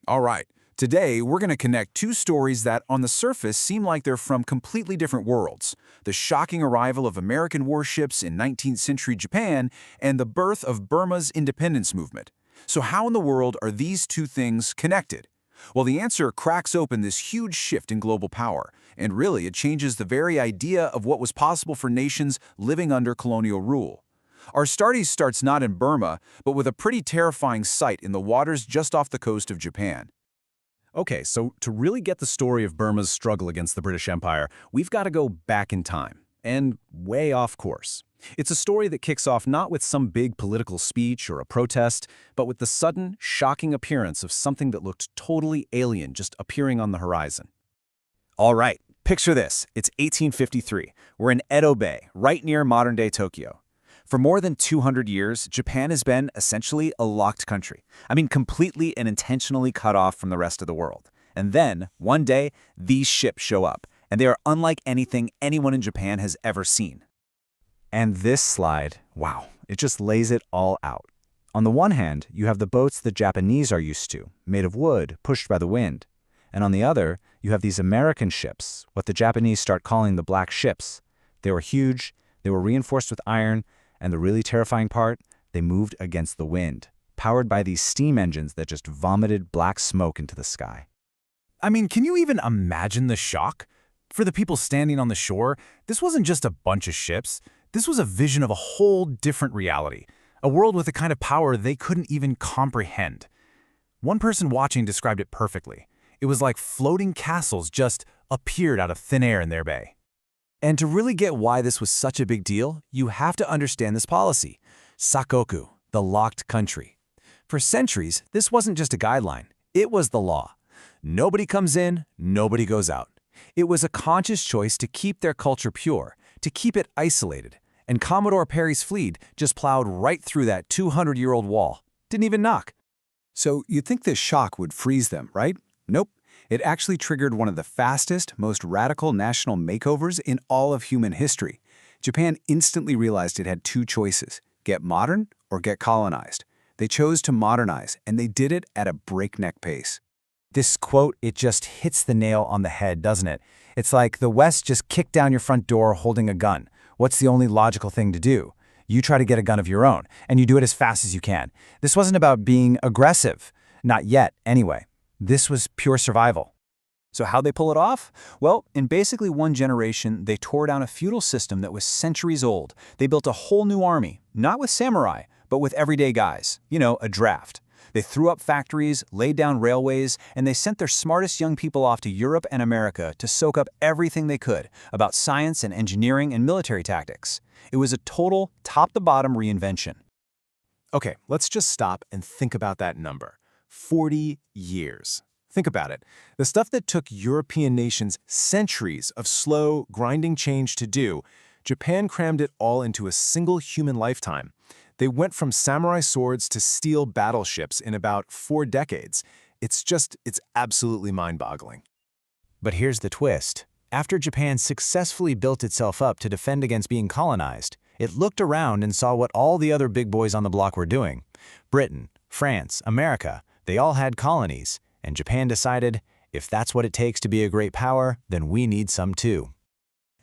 All right, today we're going to connect two stories that, on the surface, seem like they're from completely different worlds. The shocking arrival of American warships in 19th century Japan and the birth of Burma's independence movement. So how in the world are these two things connected? Well, the answer cracks open this huge shift in global power, and really it changes the very idea of what was possible for nations living under colonial rule. Our story starts not in Burma, but with a pretty terrifying sight in the waters just off the coast of Japan. Okay, so to really get the story of Burma's struggle against the British Empire, we've got to go back in time, and way off course. It's a story that kicks off not with some big political speech or a protest, but with the sudden, shocking appearance of something that looked totally alien just appearing on the horizon. All right, picture this. It's 1853. We're in Edo Bay, right near modern-day Tokyo. For more than 200 years, Japan has been essentially a locked country. I mean, completely and intentionally cut off from the rest of the world. And then, one day, these ships show up, and they are unlike anything anyone in Japan has ever seen. And this slide, wow, it just lays it all out. On the one hand, you have the boats the Japanese are used to, made of wood, pushed by the wind. And on the other, you have these American ships, what the Japanese start calling the Black Ships. They were huge, they were reinforced with iron, and the really terrifying part, they moved against the wind, powered by these steam engines that just vomited black smoke into the sky. I mean, can you even imagine the shock? For the people standing on the shore, this wasn't just a bunch of ships. This was a vision of a whole different reality, a world with a kind of power they couldn't even comprehend. One person watching described it perfectly. It was like floating castles just appeared out of thin air in their bay. And to really get why this was such a big deal, you have to understand this policy. Sakoku, the locked country. For centuries, this wasn't just a guideline. It was the law. Nobody comes in, nobody goes out. It was a conscious choice to keep their culture pure, to keep it isolated. And Commodore Perry's fleet just plowed right through that 200-year-old wall. Didn't even knock. So you'd think this shock would freeze them, right? Nope. It actually triggered one of the fastest, most radical national makeovers in all of human history. Japan instantly realized it had two choices: get modern or get colonized. They chose to modernize, and they did it at a breakneck pace. This quote, it just hits the nail on the head, doesn't it? It's like the West just kicked down your front door holding a gun. What's the only logical thing to do? You try to get a gun of your own, and you do it as fast as you can. This wasn't about being aggressive. Not yet, anyway. This was pure survival. So how'd they pull it off? Well, in basically one generation, they tore down a feudal system that was centuries old. They built a whole new army, not with samurai, but with everyday guys. You know, a draft. They threw up factories, laid down railways, and they sent their smartest young people off to Europe and America to soak up everything they could about science and engineering and military tactics. It was a total, top-to-bottom reinvention. Okay, let's just stop and think about that number. 40 years. Think about it. The stuff that took European nations centuries of slow, grinding change to do, Japan crammed it all into a single human lifetime. They went from samurai swords to steel battleships in about 4 decades. It's absolutely mind-boggling. But here's the twist. After Japan successfully built itself up to defend against being colonized, it looked around and saw what all the other big boys on the block were doing. Britain, France, America, they all had colonies, and Japan decided, if that's what it takes to be a great power, then we need some too.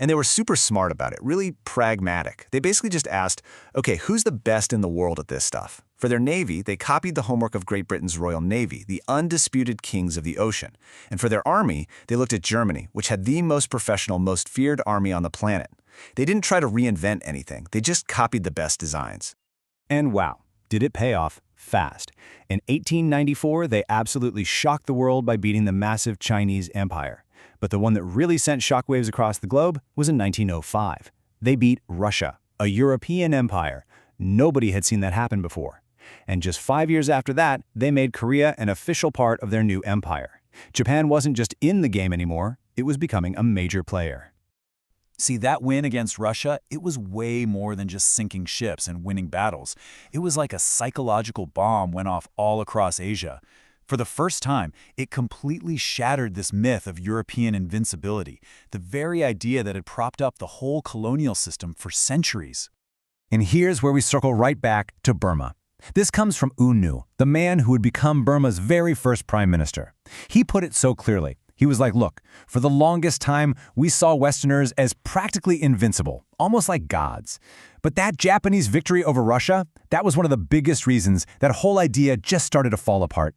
And they were super smart about it, really pragmatic. They basically just asked, okay, who's the best in the world at this stuff? For their navy, they copied the homework of Great Britain's Royal Navy, the undisputed kings of the ocean. And for their army, they looked at Germany, which had the most professional, most feared army on the planet. They didn't try to reinvent anything. They just copied the best designs. And wow, did it pay off fast. In 1894, they absolutely shocked the world by beating the massive Chinese Empire. But the one that really sent shockwaves across the globe was in 1905. They beat Russia, a European empire. Nobody had seen that happen before. And just 5 years after that, they made Korea an official part of their new empire. Japan wasn't just in the game anymore, it was becoming a major player. See, that win against Russia, it was way more than just sinking ships and winning battles. It was like a psychological bomb went off all across Asia. For the first time, it completely shattered this myth of European invincibility, the very idea that had propped up the whole colonial system for centuries. And here's where we circle right back to Burma. This comes from U Nu, the man who would become Burma's very first prime minister. He put it so clearly. He was like, look, for the longest time, we saw Westerners as practically invincible, almost like gods. But that Japanese victory over Russia, that was one of the biggest reasons that whole idea just started to fall apart.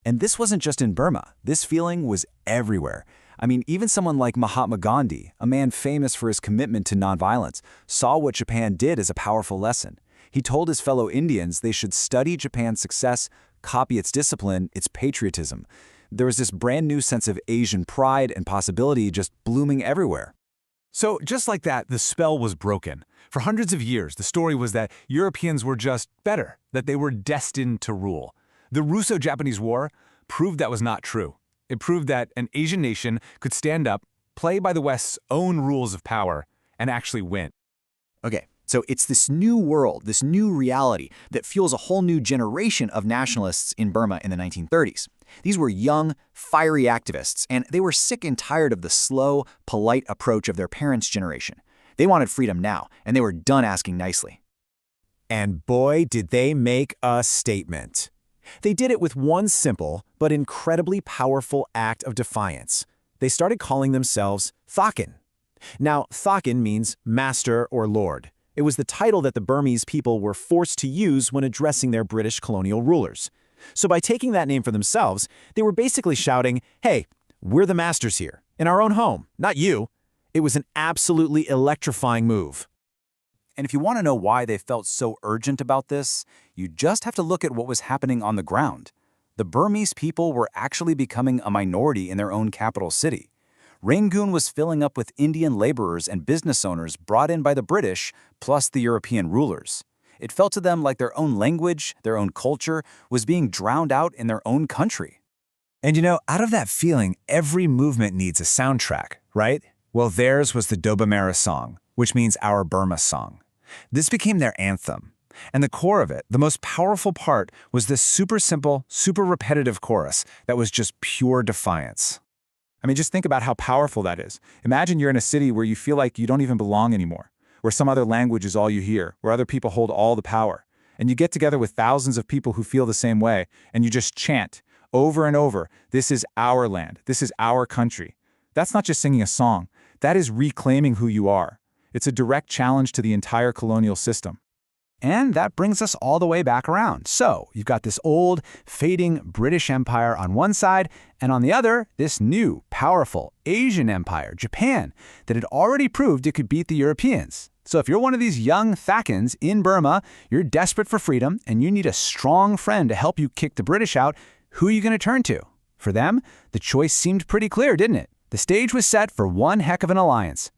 And this wasn't just in Burma. This feeling was everywhere. I mean, even someone like Mahatma Gandhi, a man famous for his commitment to nonviolence, saw what Japan did as a powerful lesson. He told his fellow Indians they should study Japan's success, copy its discipline, its patriotism. There was this brand new sense of Asian pride and possibility just blooming everywhere. So just like that, the spell was broken. For hundreds of years, the story was that Europeans were just better, that they were destined to rule. The Russo-Japanese War proved that was not true. It proved that an Asian nation could stand up, play by the West's own rules of power, and actually win. Okay, so it's this new world, this new reality that fuels a whole new generation of nationalists in Burma in the 1930s. These were young, fiery activists, and they were sick and tired of the slow, polite approach of their parents' generation. They wanted freedom now, and they were done asking nicely. And boy, did they make a statement. They did it with one simple but incredibly powerful act of defiance. They started calling themselves Thakin. Now, Thakin means master or lord. It was the title that the Burmese people were forced to use when addressing their British colonial rulers. So by taking that name for themselves, they were basically shouting, hey, we're the masters here, in our own home, not you. It was an absolutely electrifying move. And if you want to know why they felt so urgent about this, you just have to look at what was happening on the ground. The Burmese people were actually becoming a minority in their own capital city. Rangoon was filling up with Indian laborers and business owners brought in by the British, plus the European rulers. It felt to them like their own language, their own culture, was being drowned out in their own country. And you know, out of that feeling, every movement needs a soundtrack, right? Well, theirs was the Dobamara song, which means Our Burma Song. This became their anthem. And the core of it, the most powerful part, was this super simple, super repetitive chorus that was just pure defiance. I mean, just think about how powerful that is. Imagine you're in a city where you feel like you don't even belong anymore, where some other language is all you hear, where other people hold all the power. And you get together with thousands of people who feel the same way, and you just chant over and over, this is our land, this is our country. That's not just singing a song. That is reclaiming who you are. It's a direct challenge to the entire colonial system. And that brings us all the way back around. So you've got this old, fading British Empire on one side, and on the other, this new, powerful Asian empire, Japan, that had already proved it could beat the Europeans. So if you're one of these young Thakins in Burma, you're desperate for freedom, and you need a strong friend to help you kick the British out, who are you going to turn to? For them, the choice seemed pretty clear, didn't it? The stage was set for one heck of an alliance,